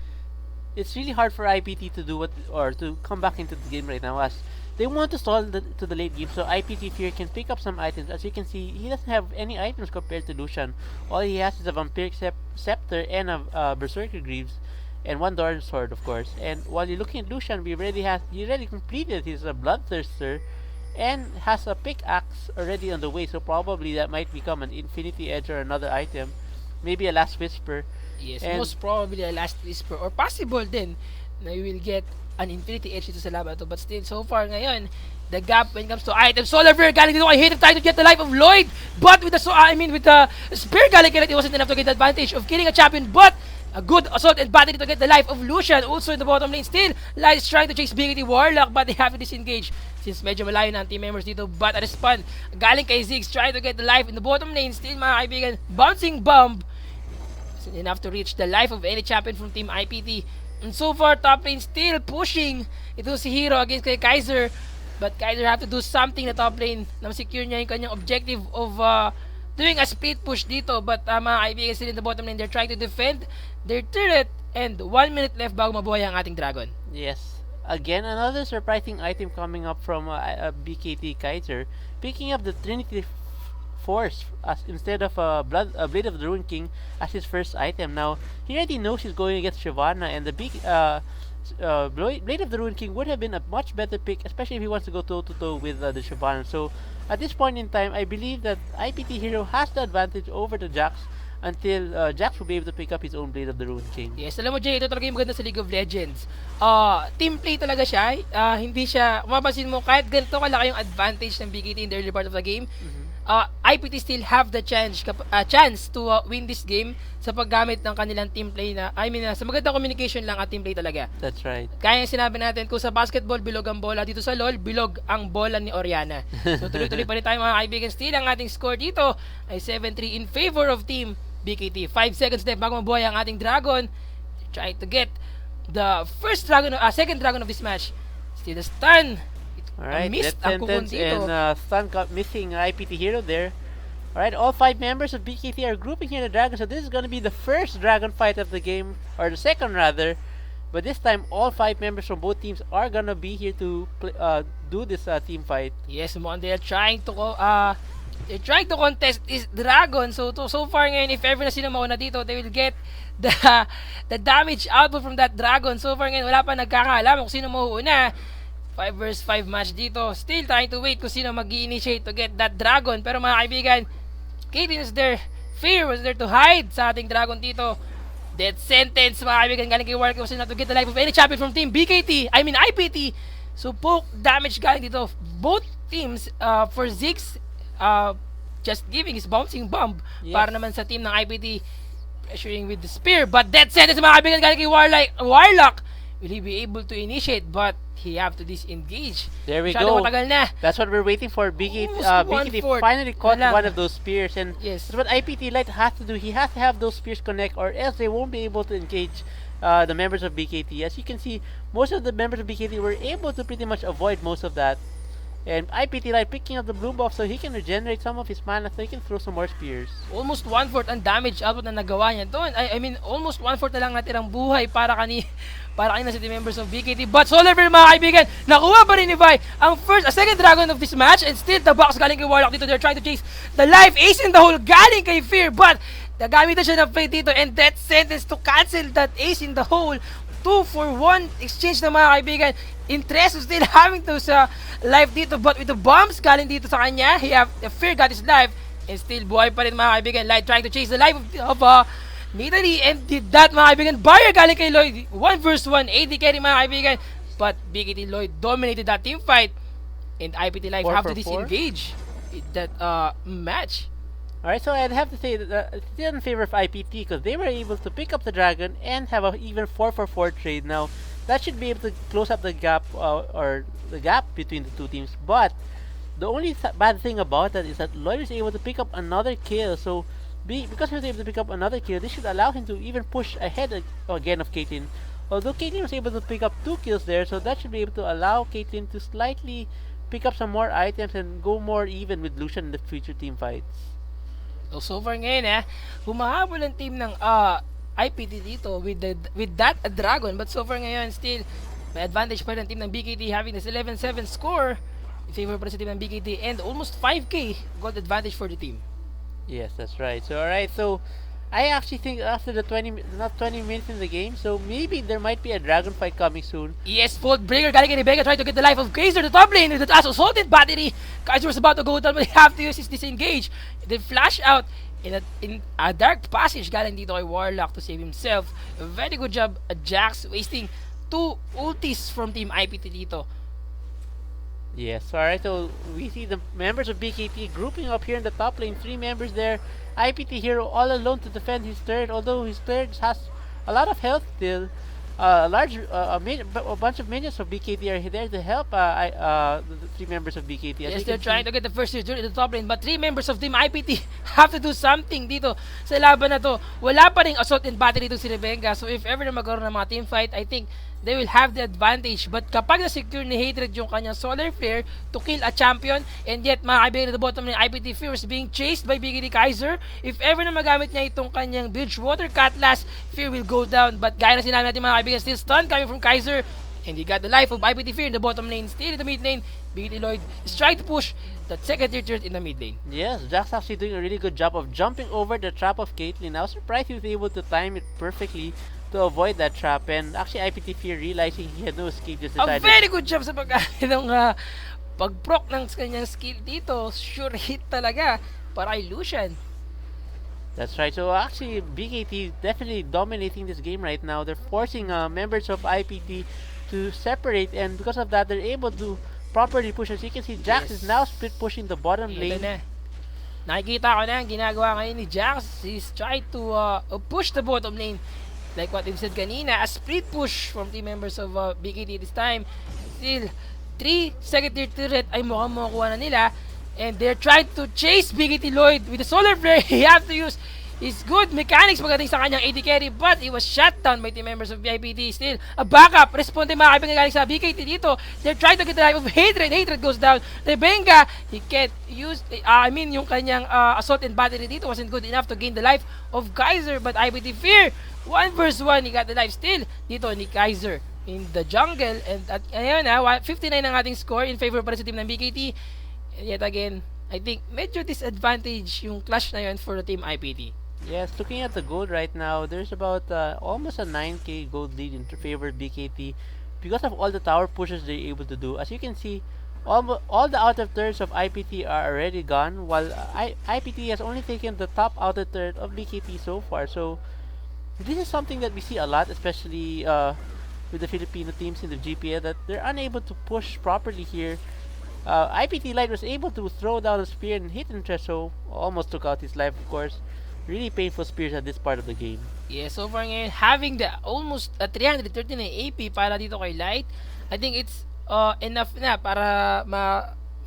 it's really hard for IPT to do to come back into the game right now, as they want to stall to the late game, so IPT Fear can pick up some items. As you can see, he doesn't have any items compared to Lucian. All he has is a Vampiric Scepter and a Berserker Greaves, and 1 Doran Sword, of course. And while you're looking at Lucian, he already completed his Bloodthirster and has a pickaxe already on the way, so probably that might become an Infinity Edge or another item, maybe a Last Whisper. Yes, And most probably a last whisper or possible din na you will get an Infinity Edge dito sa laban to. But still, so far ngayon, the gap when it comes to items, Solar Flare galing dito kay Hate trying to get the life of Lloyd, but with the with the Spear galing kay Lloyd, it wasn't enough to get the advantage of killing a champion, but a good assault and battery to get the life of Lucian. Also in the bottom lane, still, Light is trying to chase BKT Warlock, but they have to disengage since medyo malayo na ang team members dito. But a respond, galing kay Ziggs, trying to get the life in the bottom lane. Still, mga kaibigan, bouncing bomb. Isn't enough to reach the life of any champion from Team IPT. And so far, top lane still pushing. Ito si Hero against kay Qaizer. But Qaizer have to do something na top lane na secure niya yung kanyang objective of doing a split push dito. But mga kaibigan still in the bottom lane, they're trying to defend their turret. And 1 minute left bago mabuhay ang ating dragon. yes, again another surprising item coming up from BKT Qaizer, picking up the Trinity Force as instead of Blade of the Ruin King as his first item. Now he already knows he's going against Shyvana, and the Blade of the Ruin King would have been a much better pick, especially if he wants to go toe to toe with the Shyvana. So at this point in time, I believe that IPT Hero has the advantage over the Jax until Jax will be able to pick up his own Blade of the Ruin King. Yes, alam mo Jay, ito talaga yung maganda sa League of Legends. Team play talaga siya. Hindi siya, mapapansin mo, kahit ganito kalaki yung advantage ng BKT in the early part of the game, IPT still have the chance to win this game sa paggamit ng kanilang team play na, sa magandang communication lang at team play talaga. That's right. Kaya yung sinabi natin, kung sa basketball, bilog ang bola. Dito sa LoL, bilog ang bola ni Oriana. So tuloy-tuloy pa rin tayo mga kaibigan. Still, ang ating score dito ay 7-3 in favor of Team BKT. 5 seconds left bago mabuhay ang ating dragon. Try to get the second dragon of this match. Still the stun. Alright, Missed Death ang kukun Sentence dito. and stun got missing IPT Hero there. Alright, all 5 members of BKT are grouping here in the Dragon, so this is going to be the first Dragon fight of the game, or the second rather. But this time, all 5 members from both teams are going to be here to do this team fight. Yes, mo they're trying to contest this dragon. So far ngayon, if ever na sila mauna dito, they will get the damage output from that dragon. So far ngayon, wala pa nagkakaalam kung sino mauuna. 5 vs 5 match dito. Still trying to wait kung sino mag-initiate to get that dragon. Pero mga kaibigan, Caitlyn is there. Fear was there to hide sa ating dragon dito. Death Sentence, mga kaibigan, galing kay Warwick was not to get the life of any champion from Team BKT. IPT. So poke damage galing dito. Both teams, for Ziggs, just giving his bouncing bomb. Yes. Para naman sa team ng IPT, pressuring with the spear. But Death Sentence, mga kaibigan, galing kay Warlock. Will he be able to initiate? But he have to disengage. There we Masyado go. matagal na. That's what we're waiting for. BKT Almost 1/4 finally caught na lang. one of those spears, and Yes. that's what IPT Light has to do. He has to have those spears connect, or else they won't be able to engage the members of BKT. As you can see, most of the members of BKT were able to pretty much avoid most of that. And IPT Light picking up the blue buff so he can regenerate some of his mana, so he can throw some more spears. Almost 1/4 ang damage output na nagawa niya doon. Almost 1/4 na lang natirang buhay para kanina sa team members of BKT. But Solar Flare, mga kaibigan, nakuha pa rin ni Vi ang second dragon of this match, and still the box galing kay Warlock dito. They're trying to chase the life ace in the hole galing kay Fear, but nagamit na siya ng play dito, and Death Sentence to cancel that ace in the hole. 2-for-1 exchange na, mga kaibigan. Interest is still having to sa life dito, but with the bombs galing dito sa kanya, the Fear got his life, and still buhay pa rin, mga kaibigan. Light trying to chase the life of Nidali, and did that, mga kaibigan. Barrier galing kay Lloyd, 1 vs 1 AD carry, mga kaibigan, but BKT Lloyd dominated that team fight, and IPT Live 4 have to for 4? disengage in that match. Alright, so I'd have to say that it's still in favor of IPT because they were able to pick up the dragon and have an even 4-for-4 trade. Now, that should be able to close up the gap or the gap between the two teams. But the only bad thing about that is that Lloyd is able to pick up another kill. So because he was able to pick up another kill, this should allow him to even push ahead again of Caitlyn. Although Caitlyn was able to pick up 2 kills there, so that should be able to allow Caitlyn to slightly pick up some more items and go more even with Lucian in the future team fights. So far ngayon, humahabol ang team ng IPT dito with that dragon, but so far ngayon still may advantage pa rin ang team ng BKT having this 11-7 score in favor pa rin sa team ng BKT, and almost 5k gold advantage for the team. Yes, that's right. So alright, so I actually think after the not 20 minutes in the game, so maybe there might be a dragon fight coming soon. Yes, Fault Breaker galing kay Rebecca trying to get the life of Qaizer to top lane with the assaulted battery. Qaizer was about to go down but he have to use his disengage. Then flash out in a dark passage galing dito kay Warlock to save himself. A very good job, Jax wasting two ultis from Team IPT dito. Yes, alright, so we see the members of BKT grouping up here in the top lane. 3 members there. IPT Hero all alone to defend his turret, although his turret has a lot of health still. A bunch of minions of BKT are there to help the 3 members of BKT. Yes, they're trying to get the first duel in the top lane, but 3 members of Team IPT have to do something dito sa laban na to. Wala pa rin assault and battery dito si Rebenga, so if ever na magkaroon ng mga team fight, I think they will have the advantage. But kapag na-secure ni Hatred yung kanyang Solar Flare to kill a champion, and yet mga kaibigan at the bottom ng IPT Fear is being chased by BKT Qaizer, if ever na magamit niya itong kanyang Bridgewater Cutlass, Fear will go down. But gaya na sinabi natin mga kaibigan, still stun coming from Qaizer, and he got the life of IPT Fear in the bottom lane. Still in the mid lane, BKT Lloyd is trying to push that second tier turret in the mid lane. Yes, Jax actually doing a really good job of jumping over the trap of Caitlyn. I was surprised he was able to time it perfectly to avoid that trap, and actually IPT Fear realizing he had no escape just A decided... very good job sa pag-proc ng kanyang skill dito. Sure hit talaga para kay Lucian. That's right. So actually, BKT definitely dominating this game right now. They're forcing members of IPT to separate, and because of that, they're able to properly push. As you can see, Jax is now split pushing the bottom lane. Na. Nakikita ko na ang ginagawa ngayon ni Jax. He's trying to push the bottom lane. Like what we've said kanina, a split push from team members of BKT this time. Still, 3 second tier turret ay mukhang makukuha na nila. And they're trying to chase BKT Lloyd with the Solar Flare. He have to use his good mechanics pagdating sa kanyang AD carry, but he was shut down by team members of BIPT. Still, a backup. Responde mga kaibigan galing sa BKT dito. They're trying to get the life of Hatred. Hatred goes down. Rebenga, he can't use, yung kanyang assault and battery dito wasn't good enough to gain the life of Qaizer, but IPT Fear, 1 versus 1, he got the life still dito ni Qaizer in the jungle. And at ayun na, 59 ang ating score in favor para sa team ng BKT. And yet again, I think medyo disadvantage yung clash na yun for the team IPT. Yes, looking at the gold right now, there's about almost a 9k gold lead in favor of BKT because of all the tower pushes they're able to do. As you can see, all the outer turrets of IPT are already gone, while IPT has only taken the top outer turret of BKT so far. So this is something that we see a lot, especially with the Filipino teams in the GPL, that they're unable to push properly here. IPT Light was able to throw down a spear and hit Intresso, almost took out his life, of course. Really painful spears at this part of the game. Yeah, so far ngayon, having the almost 339 AP para dito kay Light, I think it's enough na para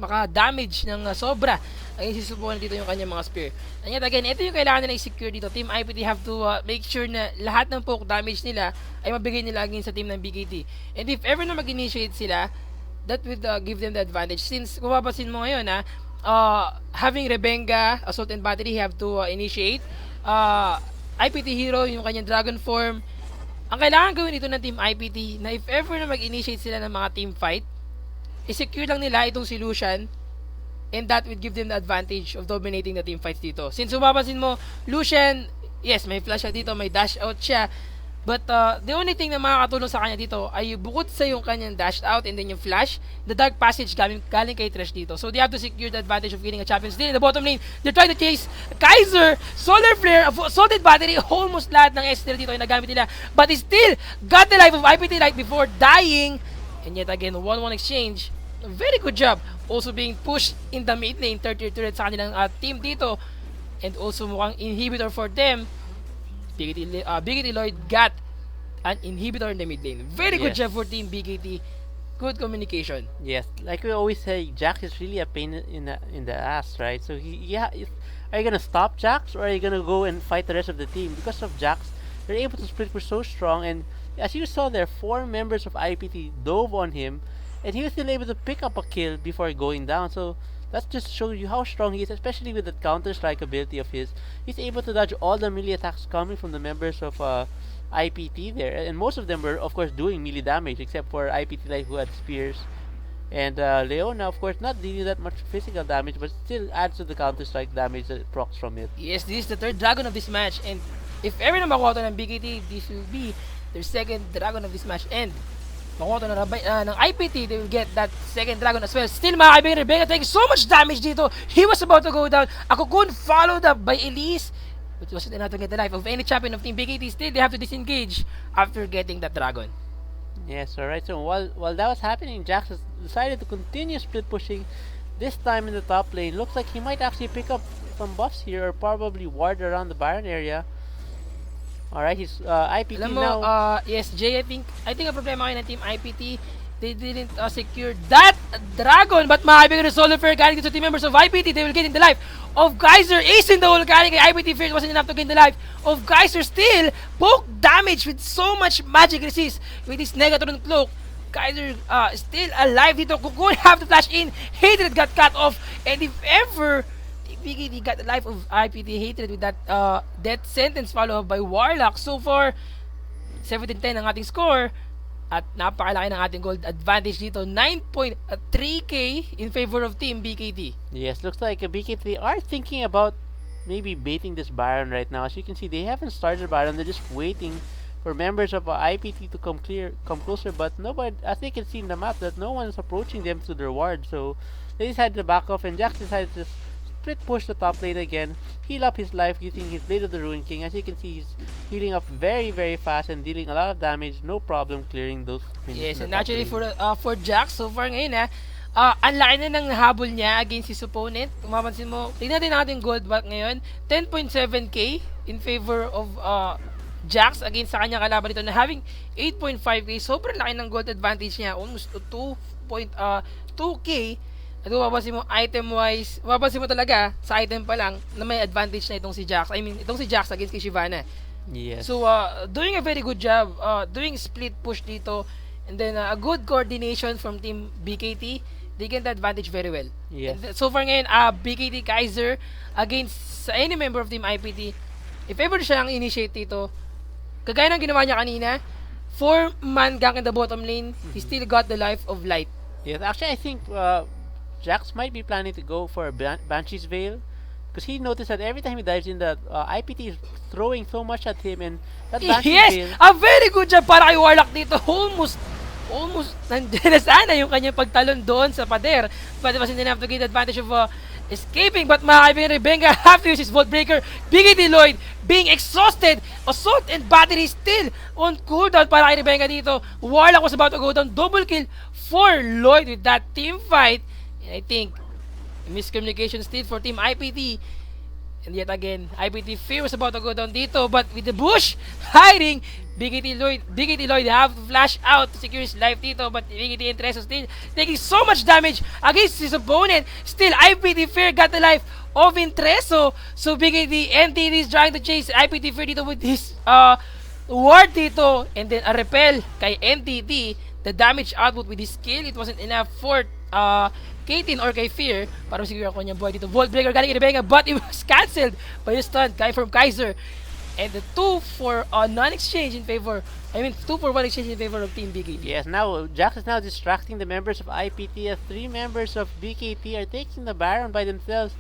maka-damage ng sobra ang isusubukan dito yung kanyang mga spear. And yet again, ito yung kailangan nila i-secure dito. Team IPT have to make sure na lahat ng poke damage nila ay mabigay nila again sa team ng BKT. And if ever na mag-initiate sila, that would give them the advantage. Since kung mapapansin mo ngayon having Rebenga, Assault and Battery have to initiate. IPT Hero, yung kanyang Dragon Form. Ang kailangan gawin ito ng Team IPT na if ever na mag-initiate sila ng mga team fight, i-secure lang nila itong solution, and that would give them the advantage of dominating the team fights dito. Since mapapansin mo, Lucian, yes, may flash siya dito, may dash out siya, but the only thing na makakatulong sa kanya dito ay bukod sa yung kanyang dash out and then yung flash, the dark passage galing kay Thresh dito. So they have to secure the advantage of getting a champion. Still in the bottom lane, they're trying to chase Qaizer, Solar Flare, Assaulted Battery, almost lahat ng Esther dito ay nagamit nila. But he still got the life of IPT Light before dying. And yet again, 1-1 exchange. Very good job. Also being pushed in the mid lane, third tier turret sa kanilang team dito. And also mukhang inhibitor for them. BKT Lloyd got an inhibitor in the mid lane. Very good job for team BKT. Good communication. Yes, like we always say, Jax is really a pain in the ass, right? So are you gonna stop Jax, or are you gonna go and fight the rest of the team? Because of Jax, they're able to split push so strong, and as you saw there, 4 members of IPT dove on him, and he was still able to pick up a kill before going down. So that just shows you how strong he is, especially with the counter-strike ability of his. He's able to dodge all the melee attacks coming from the members of IPT there. And most of them were, of course, doing melee damage, except for IPT Light, who had spears. And Leona, of course, not dealing that much physical damage, but still adds to the counter-strike damage that it procs from it. Yes, this is the third dragon of this match, and if ever na makuha to ng BKT, this will be their second dragon of this match, and makuha to ng IPT, they will get that second dragon as well. Still, mga kaibigan, Rebecca taking so much damage dito. He was about to go down. Akukun followed up by Elise, which wasn't enough to get the life of any champion of Team BKT. Still, they have to disengage after getting that dragon. Yes, alright. So while that was happening, Jax has decided to continue split pushing. This time in the top lane, looks like he might actually pick up some buffs here or probably ward around the Baron area. Alright, he's IPT Alam mo, now. yes, Jay, I think ang problema kayo ng Team IPT, they didn't secure that dragon, but mga kaibigan ng Solo Fair galing to team members of IPT, they will get in the life of Qaizer. Ace in the hole galing kay IPT Fair wasn't enough to gain the life of Qaizer. Still, poke damage with so much magic resist with his Negatron cloak. Qaizer still alive dito. Kukun have to flash in. Hatred got cut off, and if ever BKT got the life of IPT Hatred with that death sentence followed up by Warlock. So far, 17-10 ang ating score. At napakalaki ng ating gold advantage dito. 9.3k in favor of Team BKT. Yes, looks like BKT are thinking about maybe baiting this Baron right now. As you can see, they haven't started Baron. They're just waiting for members of IPT to come closer. But nobody, as they can see in the map, that no one is approaching them to their ward. So they decided to back off, and Jax decided to split push the top lane again, heal up his life using his Blade of the Ruin King. As you can see, he's healing up very fast and dealing a lot of damage, no problem clearing those minions. Yes, and actually for Jax, so far ngayon ang laki na ng habol niya against his opponent. Kung mapansin mo, tignan din natin gold back ngayon, 10.7k in favor of Jax against sa kanyang kalaban dito na having 8.5k. Sobrang laki ng gold advantage niya, almost 2.2k. At kung mapapansin mo, item-wise, mapapansin mo talaga, sa item pa lang, na may advantage na itong si Jax. I mean, itong si Jax against kay Shyvana. Yes. So, doing a very good job, doing split push dito, and then a good coordination from Team BKT, they get the advantage very well. Yes. And so far ngayon, BKT Qaizer against any member of Team IPT, if ever siya ang initiate dito, kagaya ng ginawa niya kanina, 4-man gank in the bottom lane, he still got the life of light. Yes, actually I think Jax might be planning to go for a Banshee's Veil, because he noticed that every time he dives in, that IPT is throwing so much at him, and that Banshee's Veil... Yes! A very good job para kay Warlock dito. Almost nandiyan na sana yung kanyang pagtalon doon sa pader. But it wasn't enough to get advantage of escaping. But mga kaibigan, Rebenga have to use his Vault Breaker. BKT Lloyd being exhausted. Assault and battery still on cooldown para kay Rebenga dito. Warlock was about to go down. Double kill for Lloyd with that team fight. And I think miscommunication still for Team IPT. And yet again, IPT Fear was about to go down dito, but with the bush hiding, BKT Lloyd have to flash out to secure his life dito, but BKT Entreso still taking so much damage against his opponent. Still, IPT Fear got the life of Entreso, so BKT NTD is trying to chase IPT Fear dito with his ward dito, and then a repel kay NTD. The damage output with his skill, it wasn't enough for Katin or kay Fear para masiguro ako niyang boy dito. Vault Breaker galing kay Rebenga, but it was cancelled by the stun guy from Qaizer. And the 2 for non-exchange in favor, 2 for 1 exchange in favor of Team BKT. Yes, now Jax is now distracting the members of IPT as 3 members of BKT are taking the Baron by themselves.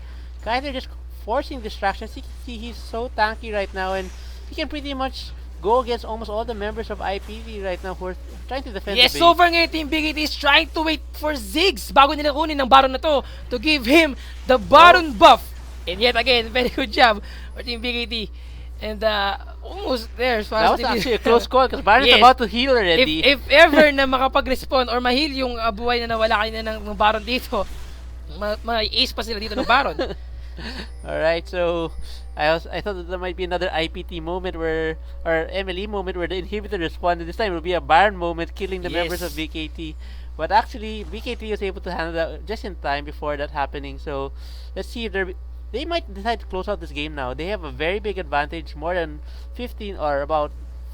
Qaizer just forcing distractions. You can see he's so tanky right now, and he can pretty much go against almost all the members of IPT right now who are trying to defend yes, the base. so far ngayon, Team BKT is trying to wait for Ziggs bago nila kunin ng Baron na to give him the Baron buff. And yet again, very good job for Team BKT. And almost there. So that was actually a close call because Baron is about to heal already. If ever na makapag-respond or ma-heal yung buhay na nawala kanina ng Baron dito, ma-ace pa sila dito ng Baron. Alright, so I thought that there might be another IPT moment or MLE moment where the inhibitor responded. This time it will be a Baron moment killing the members of BKT. But actually, BKT was able to handle that just in time before that happening. So let's see if they might decide to close out this game now. They have a very big advantage, more than 15 or about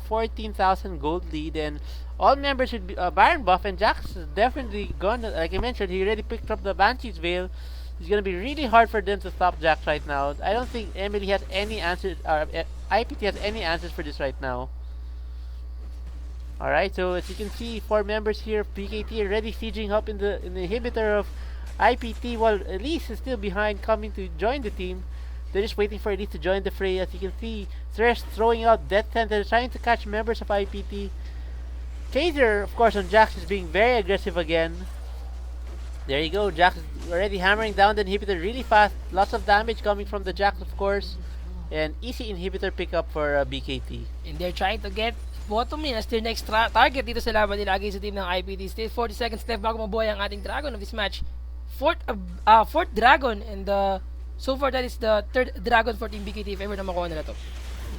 14,000 gold lead, and all members should be Baron buff, and Jax is definitely gone. Like I mentioned, he already picked up the Banshee's Veil. It's gonna be really hard for them to stop Jax right now. I don't think Emily has any answers, or IPT has any answers for this right now. Alright, so as you can see, 4 members here of BKT already sieging up in the inhibitor of IPT, while Elise is still behind, coming to join the team. They're just waiting for Elise to join the fray. As you can see, Thresh throwing out Death Sentence, trying to catch members of IPT. Qaizer, of course, on Jax is being very aggressive again. There you go, Jax is already hammering down the inhibitor really fast. Lots of damage coming from the Jax, of course. And easy inhibitor pickup for BKT. And they're trying to get bottom lane as their next target dito sa laban nila against sa team ng IPT. Still 40 seconds left bago mabuhay ang ating dragon of this match. Fourth dragon, and so far that is the third dragon for Team BKT if ever na makuha nila to.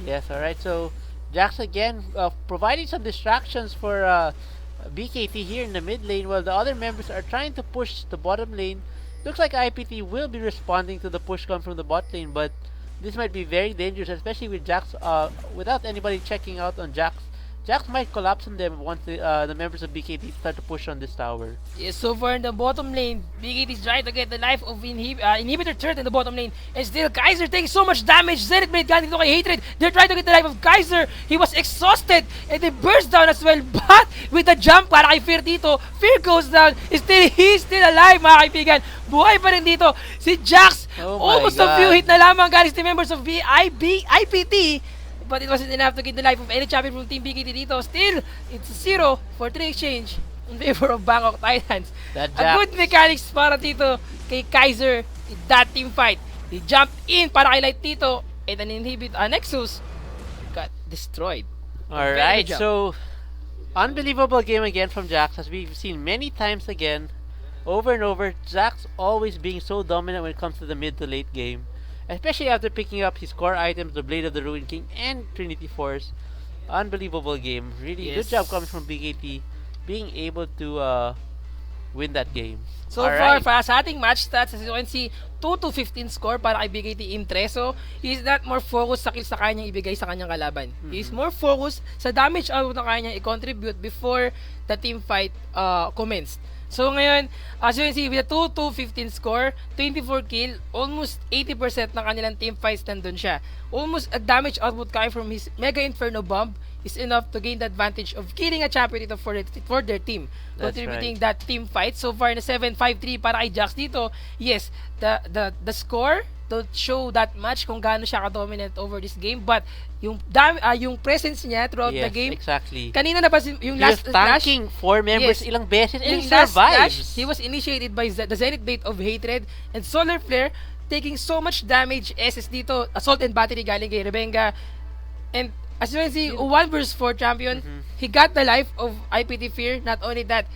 Yes, alright. So, Jax again providing some distractions for BKT here in the mid lane, while the other members are trying to push the bottom lane. Looks like IPT will be responding to the push come from the bot lane, but this might be very dangerous, especially with Jax without anybody checking out on Jax. Jax might collapse on them once the members of BKT start to push on this tower. Yes, so far in the bottom lane, BKT is trying to get the life of inhibitor third in the bottom lane, and still Qaizer taking so much damage. Zenith Blade galing dito kay Hatred. They're trying to get the life of Qaizer. He was exhausted, and they burst down as well. But with the jump para kay Fear dito, Fear goes down. He's still alive, mga kaibigan. Buhay pa rin dito si Jax. Almost a few hit na lamang galing sa members of IPT. But it wasn't enough to get the life of any champion from Team BKT dito. Still, it's 0 for 3 exchange in favor of Bangkok Titans. A good mechanics para dito kay Qaizer in that team fight. He jumped in para kay Light dito, and an inhibit Nexus got destroyed. Alright, so unbelievable game again from Jax, as we've seen many times again, over and over. Jax always being so dominant when it comes to the mid to late game. Especially after picking up his core items, the Blade of the Ruined King and Trinity Force. Unbelievable game. Really good job coming from BKT, being able to win that game. So far, para sa ating match stats, as you can see, 2-15 score para kay BKT Impreso. He's not more focused sa kills na kaya niyang ibigay sa kanyang kalaban. He's more focused sa damage output na kaya niyang i-contribute before the team fight commenced. So ngayon, as you can see, with a 2-15 score, 24 kill, almost 80% ng kanilang team fights nandun siya. Almost a damage output coming from his Mega Inferno Bomb is enough to gain the advantage of killing a champion dito for their team. Contributing that team fight. So far, na 7-5-3 para kay Jax dito. Yes, the score don't show that much kung gaano siya ka-dominant over this game, but yung presence niya throughout the game. Exactly. Kanina na yung last tanking 4 members ilang beses and he survives. He was initiated by the Zenith Blade of Hatred and Solar Flare, taking so much damage. SS dito, Assault and Battery galing kay Rebenga. And as you can see, 1 vs 4 champion, he got the life of IPT Fear. Not only that,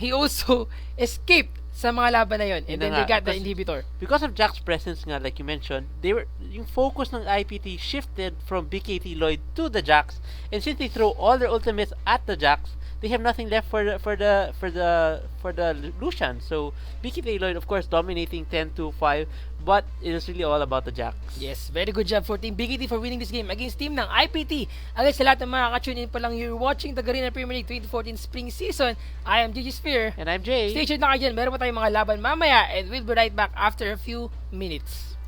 he also escaped sa mga laban na yun, and then they got the inhibitor. Because of Jax's presence nga, like you mentioned, yung focus ng IPT shifted from BKT Lloyd to the Jax, and since they throw all their ultimates at the Jax, they have nothing left for the Lucian. So BKT Lloyd, of course, dominating 10-5, but it is really all about the Jax. Yes, very good job for Team BKT for winning this game against team ng IPT. Against sa lahat ng mga ka-tune in pa lang, you're watching the Garena Premier League 2014 Spring Season. I am Gigi Sphere. And I'm Jay. Stay tuned na kayo dyan. Meron pa tayong mga laban mamaya, and we'll be right back after a few minutes.